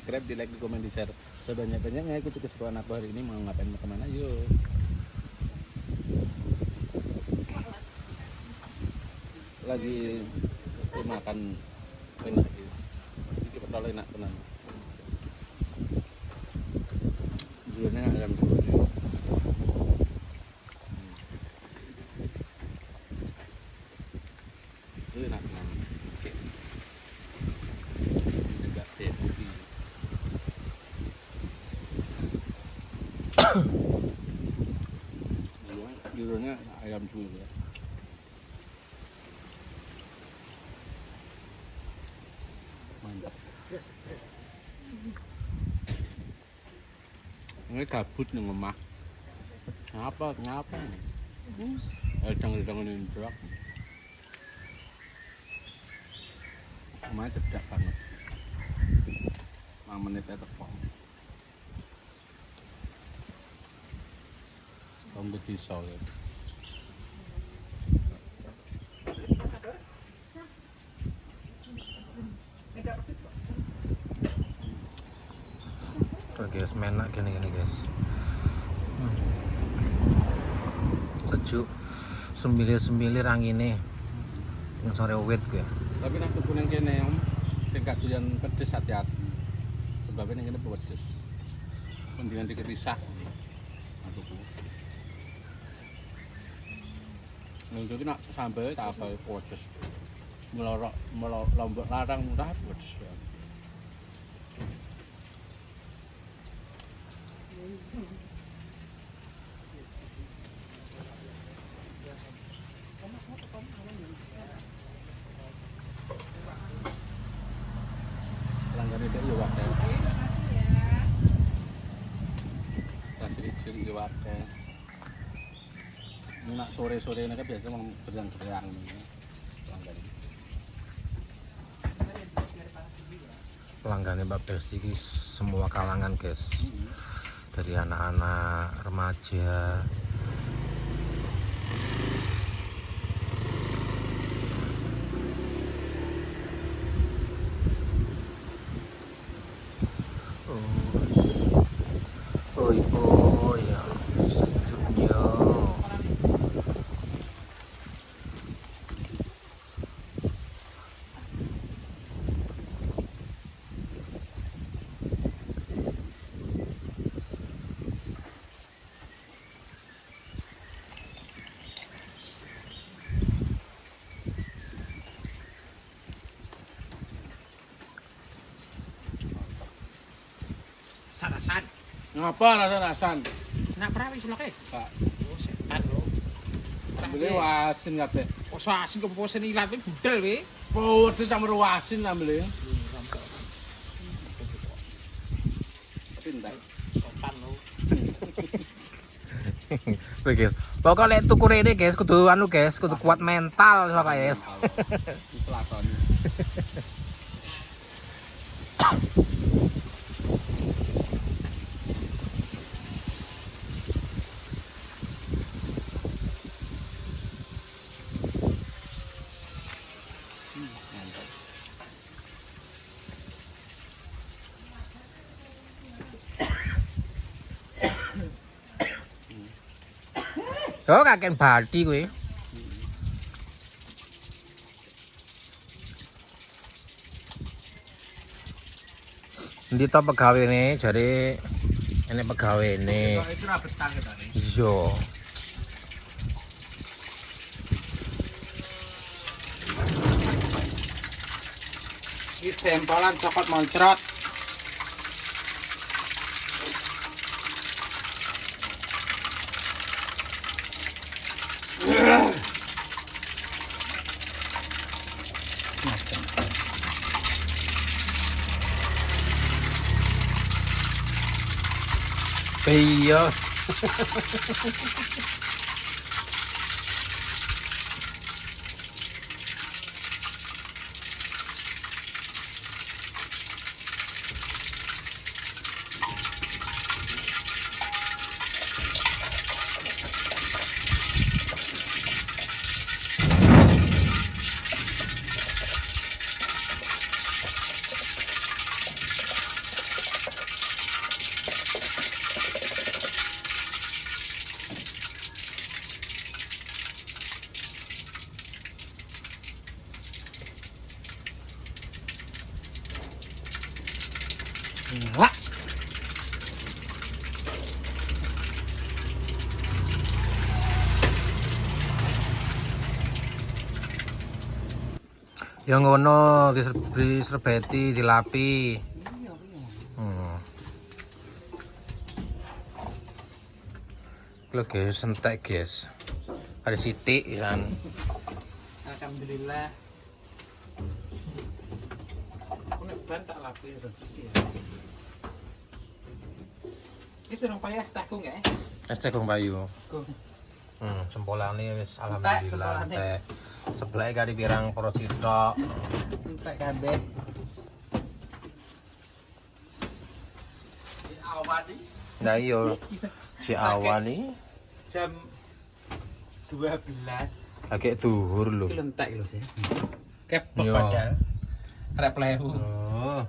subscribe, di like, di komen, di share sebanyak-banyaknya. Ikuti keseruan aku hari ini, mau ngapain, mau kemana, yuk. Lagi makan enak gitu. Ini pertama enak tenan. Judulnya ayam dulu. Itu enak tenan. Oke. Ini enggak tasty. Judulnya ayam dulu ya. Mantap. Ini gabut nih ngomah. Ngapa? Jangan ini berak. Ngomah cedak banget. 5 menit aja tepung. Kamu bisa ya. Guys, menak gini guys. Sejuk sembilir angine yang sore wet gue. Tapi nak tuku nang kene om, sing kadoyan pedes hati-hati. Sebabnya nang kene pedes. Mendingan dikepisah. Aku tuku. Nang iki nak sambel tak apa pedes. Melorok lombok larang murah pedes. Pelanggan itu juga ada. Kasih juga ada. Nak sore-sore ini kan biasa mau berang-berang Pelanggannya Mbak Besti ini semua kalangan guys. Dari anak-anak, remaja. Oh ya, sejuknya. Sarasan. Ngapa rasa-rasan? Nak perawi sulake. Pak, Oh, setan lho. beli wasin kabeh. Oh, asin kok posen ilat kuwi budal we. Pedes sama wasin lah beli. Pindah. Setan lho. Oke guys, pokoknya tuku rene guys, kudu anu guys, kudu kuat mental pokoknya guys. Kelakon. Mantap. Oh kakek bathi kowe. Ndi to pegawene jare enek pegawene. Itu ra betah ketane. Iya. Iki sempolan cokot moncrot. Iya. Wah. Ya ngono diserbeti, dilapi. Lho guys, entek guys. Ada sithik kan. Alhamdulillah. Aku nek ban tak lapi to. Iki surung payah stakung ya. Es teh Kong Bayu. Kung. Sempolane wis alhamdulillah sempolane. entek. Sebelahnya kali pirang para sitok. Entek kabeh. Awadi Nah iya, si awali jam 12. agak dhuwur lho. Iki lentek lho sih. Kepok Yo. padahal. Rep lewu. Oh.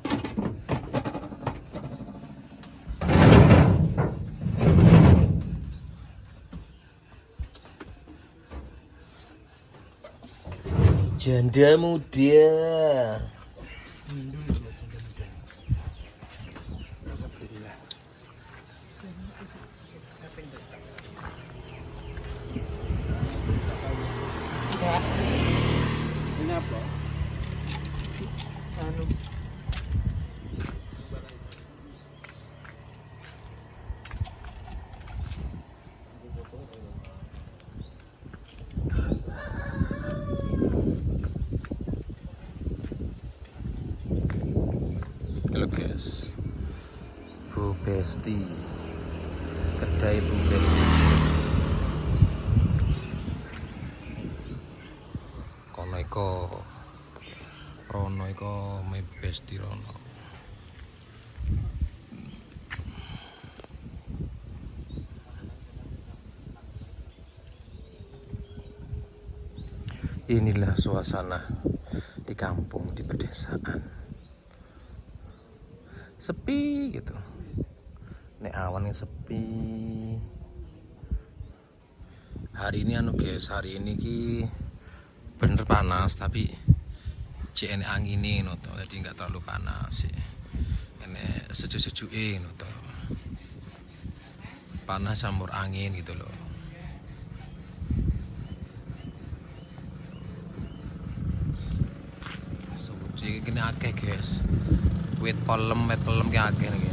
Janda muda. Alhamdulillah. Ini apa? Anu. Halo guys, Bu Besti, kedai Bu Besti. Kono iko, Rono iko My Besti Rono. Inilah suasana di kampung, di pedesaan. Sepi gitu. Nek awan yang sepi. Hari ini anu guys, hari ini ki bener panas tapi cek angin ini noto, jadi nggak terlalu panas sih. Ini sejuk-sejuk noto. Panas campur angin gitu loh. Jadi gini akeh guys. Wit pelem ki akeh iki.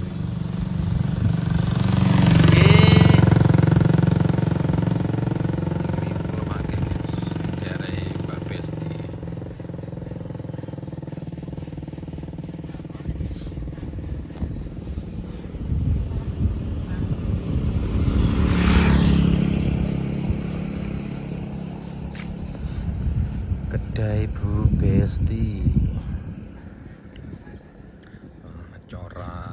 Kedai Bu Besti. Cora.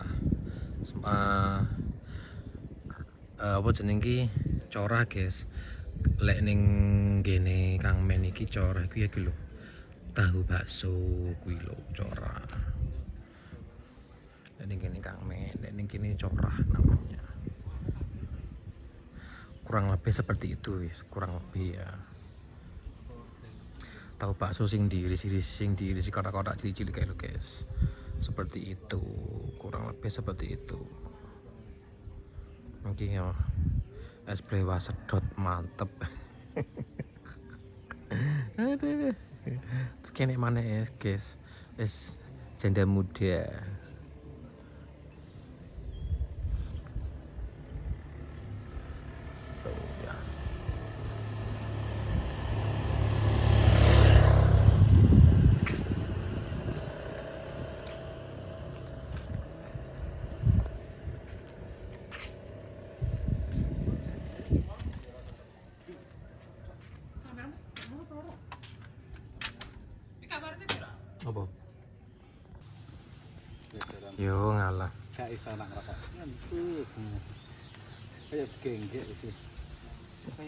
Apa jeneng ki? Cora, guys. Lek ning gene Kang Men iki cora iku ya ki lho. Tahu bakso kuwi lho cora. Lek ning gene Kang Men, lek ning kene cora namanya. Kurang lebih seperti itu, kurang lebih ya. Tahu bakso sing diirisi kotak-kotak cilik-cilik kayak lo guys, seperti itu, kurang lebih seperti itu. Mungkin ya es brewa sedot mantep. Aduh, sekene mana ya guys, es janda muda. Tuh ya. Apa? Yo ngalah. Gak iso nak ngerokok. Ngantuk. Kayak genggek sih.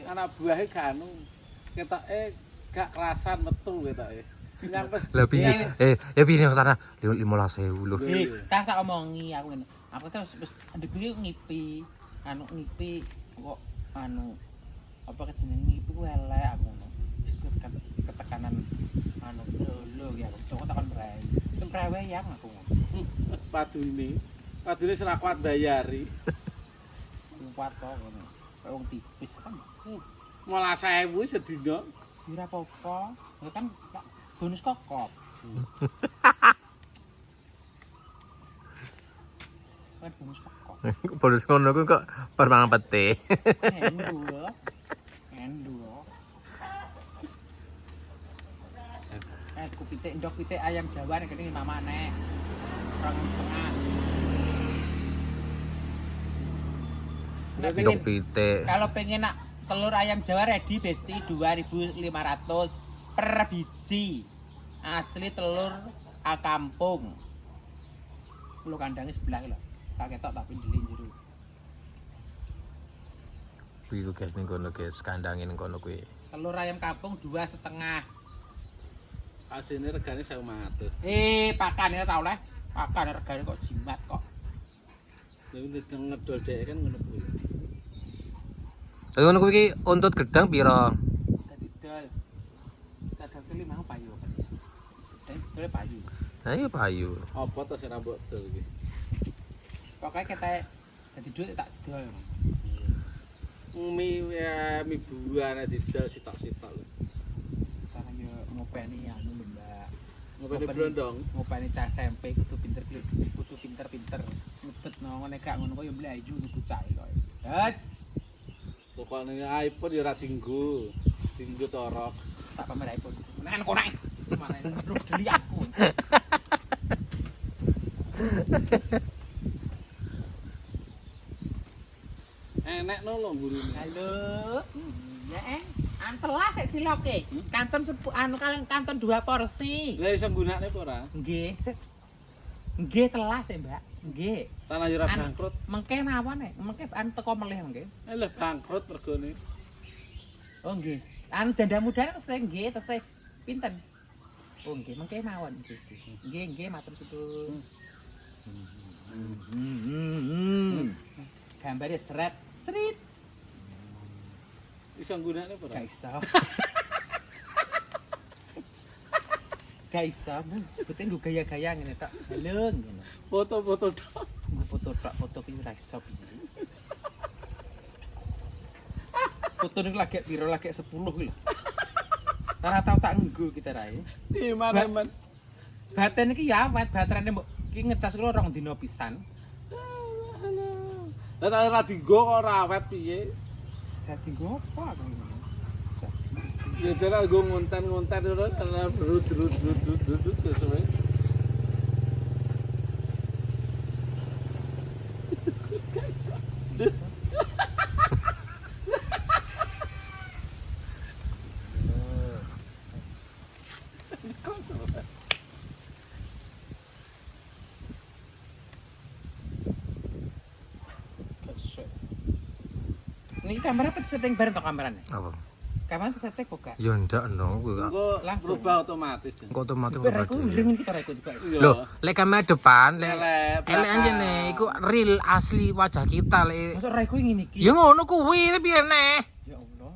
Anak buahnya gak anu. Ketoke gak rasan metu ketoke. Nyampe. Lah piye? Ya piye nek tanah 15.000 lho. Tak omongi aku ngene. Aku kan wis ndek iki ngipi. Anu ngipi kok anu apa jenenge ngipi ku elek aku ngono. Ketekanan anu lho ya aku takon berai. Berai yang aku ngono. Padu ini Padune ora kuat bayari. Kuat kok ngono. Kayak wong tipis kan. 15.000 sedina. Ora apa-apa. Ya kan bonus kokop. Kan bonus kokop. Bonus ngono ku kok bar mangan pete. Endul. Endul. Ku pitik ndok pitik ayam Jawa nek kene mama nek. 2,5. Nek Ndok pengen pitik. kalau pengen nak telur ayam Jawa ready besti 2.500 per biji. Asli telur kampung. Kulo kandangnya sebelah lho. Tak ketok tak pindeli njero. Kuwi ku guys ning kono guys, kandangin kono kuwi. Telur ayam kampung 2,5. Asine regane 1.500. Pakane ora oleh. Pakane regane kok jimat kok. Lha ngedol dhek kan ngono kuwi. Tapi ngono kuwi untut gedang pira? Dadi dol. Kadang kali mau payu kan. Dan dole payu. Nah iya payu. Apa to sing rambut dol iki? Pokoke ketek dadi dhuwit tak dol. Mi buah nek didol sitok-sitok lho. Karena yo ngopeni anu lho, Mbak. Ngopeni blondong. Ngopeni cah SMP kudu pinter-pinter. Ngebet nang nek gak ngono kok yo mlayu bocah iki kok. Yes. Pokoknya iPhone ya ora dinggo. Dinggo torok. Tak pamer iPhone. Menahan kok nek. Mana terus deli aku. Enek no lho gurune. Halo. Ya, antelas sik ciloke. Kanton kanton 2 porsi. Lah iso gunakne apa ora? Nggih, nggih telas ya, Mbak. Nggih. Tanah yo ora bangkrut. Mengke mawon nek, mengke teko melih mengke. Lah bangkrut mergone. Oh nggih. Anu janda muda tesih nggih, tesih pinten? Oh nggih, mengke mawon nggih. Nggih, matur suwun. Gambare sret. Iso gunakne apa ora? Gak iso. Gak iso, bete nggo gaya-gaya ngene tok. Halo ngene. Foto-foto tok. Nggo foto tok, foto ki ora iso piye. Foto niku lagi piro lagi 10 ki lho. Ora tau tak nggo kita rae. Di mana-mana. Baten iki ya awet, baterane mbok iki ngecas kula 2 dina pisan. Lah tak ora dinggo kok ora awet piye? Dadi nggo apa aku ngono. Ya jare nggo ngonten-ngonten ngono ana brut sesuai. Niki kamera apa setting bareng to kamerane? Apa? Kamera setting kok gak? Ya ndak no kuwi. Engko Langsung. berubah otomatis. Engko otomatis Reku berubah. ngring kita reku juga. Loh, lek kamera depan, lek Elek anjene iku real asli wajah kita lek. Masuk reku ngene iki. Ya ngono kuwi piye neh? Ya Allah.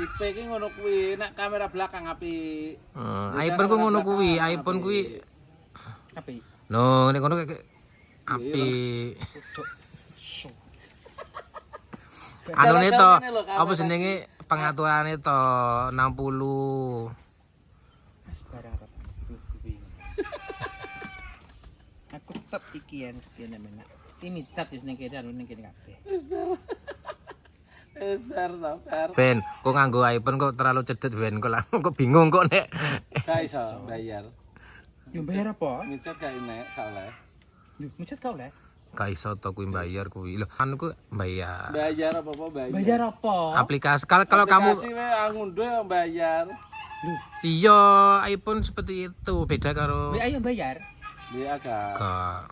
IP ki ngono kuwi, nek kamera belakang apik. iPhone ku ngono kuwi, iPhone kuwi. Apik. No, nek ngono kayak apik. Anu to, apa jenenge pengaturane to 60. Mas barang aku tetep iki ya namanya. Ini cat wis ning kene anu ning kene kabeh. Wis bar to, bar. Ben, kok nganggo iPhone kok terlalu cedet Ben kok bingung kok nek. Gak iso bayar. Yo bayar apa? Micet gak enek, gak oleh. Lho, micet kau leh. Gak iso to kuwi bayar kuwi. Lho, anu ku bayar. Bayar apa bayar? Bayar apa? Aplikasi kalau kamu Aplikasi we ngunduh yang bayar. Loh, iya iPhone seperti itu beda karo ayo bayar. Dia agak gak.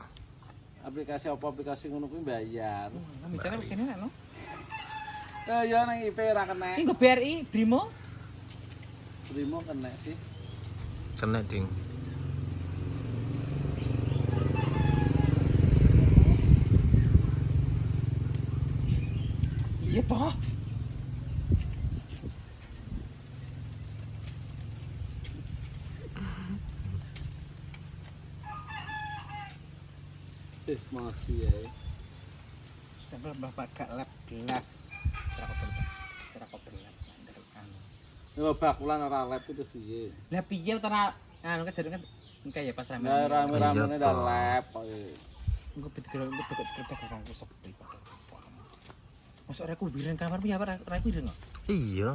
aplikasi apa aplikasi ngono kuwi bayar. Micet kene nek no. Ya nang IP ora kena. Ini ke BRI Brimo. Brimo kena sih. Kena ding. Iya toh. Masih ya. Sampai bapak gak lab gelas. Serah kok belat. Ya bakulan ora lep itu piye? Lah piye ora anu kejadian kan kayak pas rame. Ya rame-ramene Iya, dah toh. lep kok. Engko betul kanggo sepi kok. Masuk aku biren kamar piye apa ra biren kok. Iya.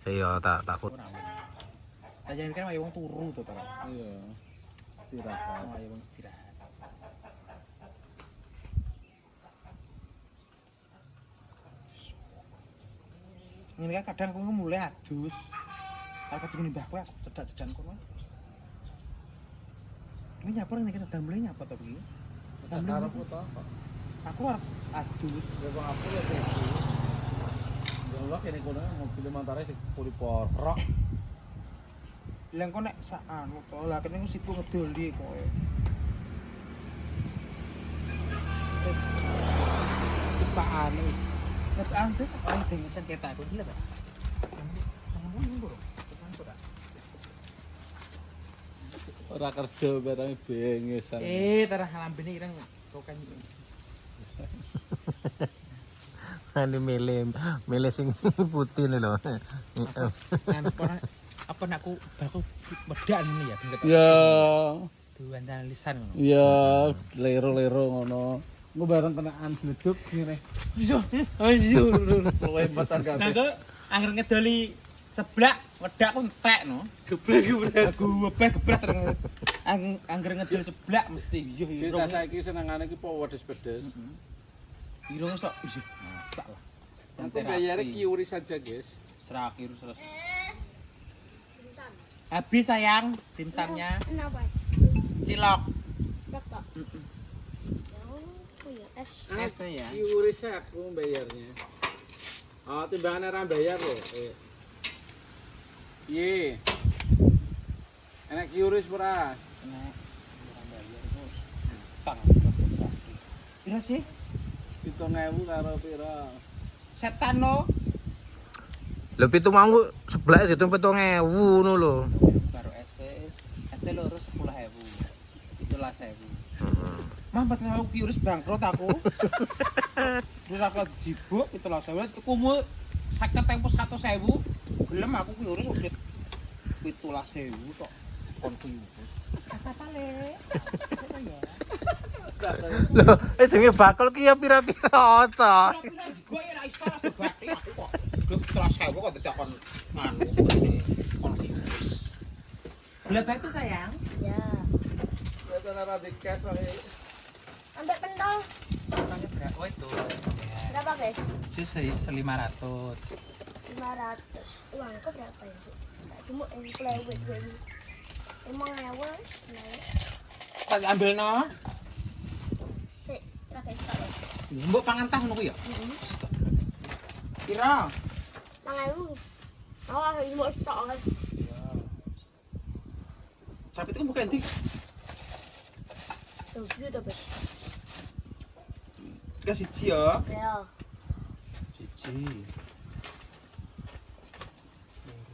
Saya tak takut. Ora. Lah jangan kan wae wong turu to ta. Iya. Istirahat. Wae wong istirahat. Ini kan kadang aku mulai adus. Kalau ketemu mbahku aku cedak-cedan kono. Ini nyapor ini kita damlenya nyapa to iki? Damlenya Aku toh. aku arep adus. Ya bang aku ya kayak gitu. Ya Allah kene kono mobil montare dipuri porok. Lah kok nek sak anu to, lah kene sibuk ngedoli kowe. Tepaan. Tepaan tuh orang dengesan ketak aku gila, Pak. Kamu nunggu. Pesan kok. Ora kerja barang bengesan. Tarah lambene ireng kok kan. Ini milih sing putih nih loh. Apa nak aku bedak ini ya ben ketok. Ya, Duwantan lisan ngono. ya lero-lero ngono. Engko bareng kenaan gleduk ngene. Ayo, kowe mbatan Nah, kabeh. kok akhir ngedoli seblak wedak ku entek no. Geblek-geblek. Aku gebrak terus. Angger ngedol seblak mesti yo Kita saiki senengane iki po pedes-pedes. irung sok masak lah. Untuk bayarnya kiuri saja, guys. Serak kiru terus. Habis sayang dimsumnya. Kenapa? Cilok. Berapa? Oh ya, es. Es ya. Kiuri aku bayarnya. Oh, timbangannya ra bayar loh. Piye? Enak kiuri ora? Nek bayar itu utang. Pira sih? 7.000 karo pira? Setan no. Lebih tuh mau sebelah situ 7.000 ngono lho. Karo es loro 10.000. 17.000. Heeh. Mah pas aku kiurus bangkrut aku. Terus aku jibuk 17.000 tukumu 50 tempo 100.000. Gelem aku kiurus udah 17.000 tok. Kon kiurus. Kasapale. Apa ya? Loh, jenenge bakul ki ya pira-pira to. Pira-pira juga ya ra iso lah bathi aku kok. 17.000 kok ditakon anu kon kiurus. Gula batu sayang. Ya. Kita ora di cash wae. Ambil pentol. Tanya berapa itu? Berapa, guys? Sih 500. 500. Uangku berapa ya, Bu? Nggak cuma yang plewet gue. Emang ewe. Tak ambil no. Sik, terakhir sekali. Mbok pangan tah ngono ku ya. Pira? Mangan. Awas ini mau stok kan. Sapi itu bukan di Tuh, gitu, Bes. kasih siji ya. Ya. Siji.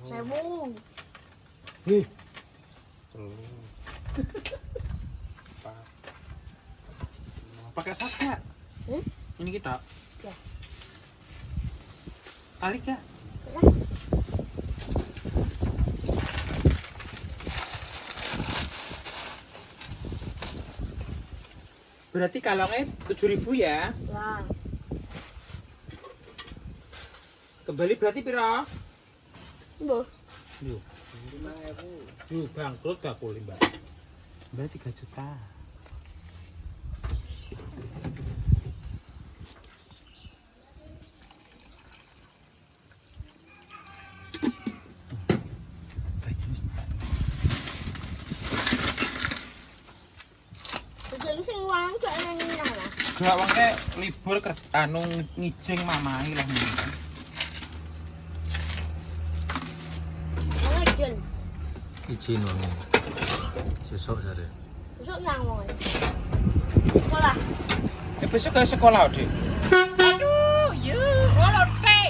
1.000. Heh. Pakai sos nggak? Ini kita. Ya. Tarik ya. Lah. Berarti kalongnya 7.000 ya. Ya. Kembali berarti pira? Bu. Duh. 5.000. Duh, bangkrut gak boleh, Mbak. Berarti 3 juta. Jadi sing uang gak nang lah. Gak wongke libur anu ngijing mamae lah. Ngejel. Izin wangi. Sesuk jare. Besok nang wong. Sekolah. Besok ke sekolah, Dik. Aduh, yuk, olote.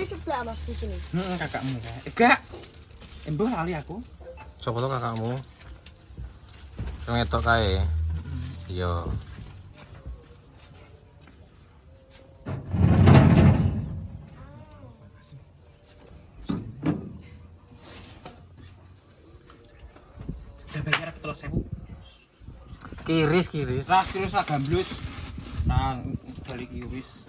ini sebelah Mas di sini. Kakakmu ya. Gak. Embuh lali aku. Sopo to kakakmu? Sing ngetok kae. Iya. Udah bayar 3.000. Kiris. Ras terus ra gamblus. Nang balik iki wis.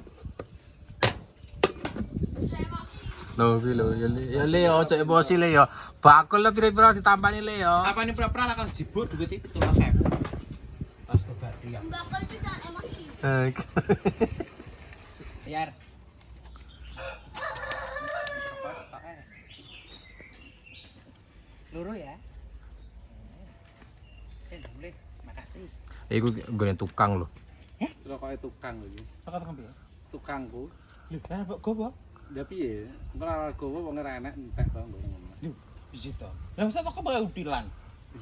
Lho iki lho ya le ojo emosi le ya. Bakul le pira-pira ditampani le ya. Apa ini pura-pura akan jibuk duit iki 3.000. Pas kebati ya. Bakal kita emosi. Siar. Loro ya. Boleh. Makasih. Iku nggone tukang lho. Rokoke tukang lho iki. Kok tukang piye? Tukangku. Lho, lah kok gowo? Lah piye? Engko ora gowo wong ora enek entek to ngono. Lho, bisi to. Lah masa kok pakai udilan?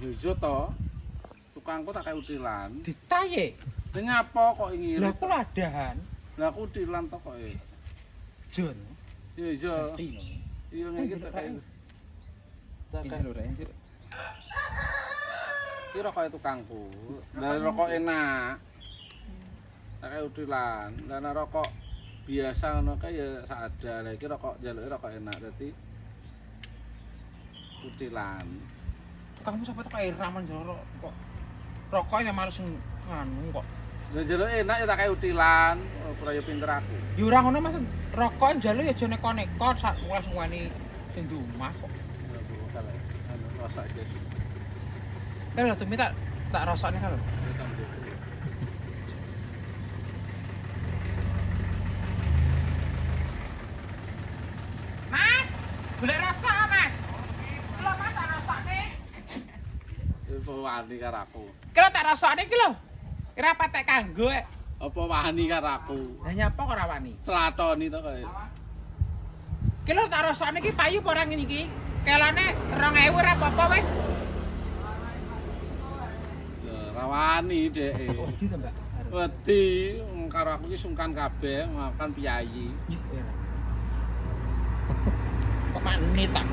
Ya iso to. Tukangku tak kayak utilan. Ditaye. Sing apa kok Lah ngirit? aku ladahan. Lah aku utilan to kok. Jon. Ya iso. Tino. Iya ngene tak kayak. Tak Ini kayak lho, Ren. iki rokoke tukangku. Lah rokok enak. Tak kayak utilan. Lah nek rokok biasa ngono kae ya sakada. Lah iki rokok jaluke rokok enak dadi utilan. Kamu sampai tuh kayak ramen jorok kok. Rokoknya males nganu kok. Lah jaluke enak ya tak kayak utilan. Ora ya pinter aku. Ya ora ngono Mas. Rokok njaluk ya aja neko-neko sak langsung wani sing di omah kok. Ya bu kalau anu rasa aja sih. Lah tuh minta tak rasane kan. Mas, boleh rasa Mas? Belum Mas tak rasane. Apa wani karo aku? Kira tak rasane iki lho. Kira patek kanggo. Apa wani karo aku? Lah nyapa kok ora wani? Selatoni to kaya. Ki lho tak rasane iki payu apa ora ngene iki? Kelane 2.000 ora apa-apa wis. Ya ora wani dheke. Wedi to, Mbak? Wedi karo aku iki sungkan kabeh makan piyayi. Kok manit tak?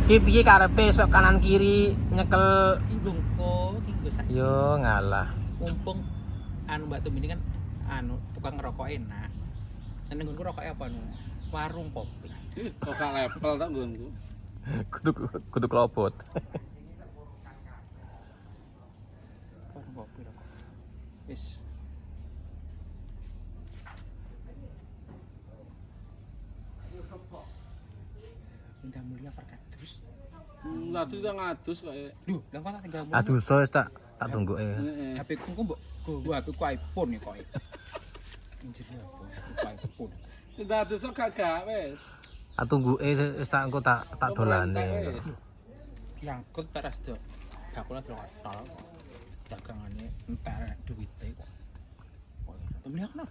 Ki piye karepe sok kanan kiri nyekel Tinggungku, sak. yo ngalah. Mumpung anu Mbak Tum ini kan anu tukang ngerokok enak. Nek nggonku rokoknya apa nu? Warung kopi. Kok gak level to nggonku. Kudu klopot. Warung kopi rokok. Wis. Indah Mulia Perkatus. Tadi tak ngadus kok. Duh, lah kok tak tinggal Aduh so tak tunggu Heeh. HP ku kok mbok gua HP ku iPhone ya kok. Injine apa? HP ku iPhone. Ngadus kok gak wis. Tunggu wis tak engko tak dolane. Diangkut teras do. Bakula trotol. Dagangane entar duwite kok. Temen aku no.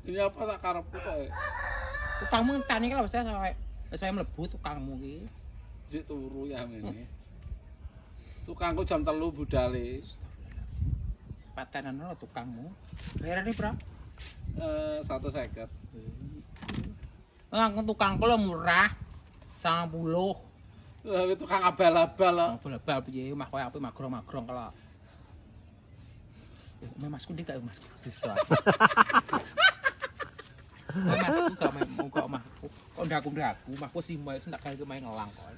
Ini apa tak karepku kok. Tukangmu ngenteni kalau saya mlebu tukangmu iki. Sik turu ya ngene. Tukangku jam 3 budale. Patenan lho tukangmu. Bayarane berapa? 150. Ngangkut tukangku lho murah. 90. Lah tukang abal-abal lho. Bola-bal piye mah koyo ape magrong-magrong kalau. Masku ndek gak Mas? Bisa. Masku gak mau kok omahku. Kok ndaku mahku simo itu ndak kaya main ngelang kok.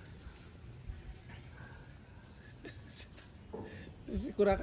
Kurang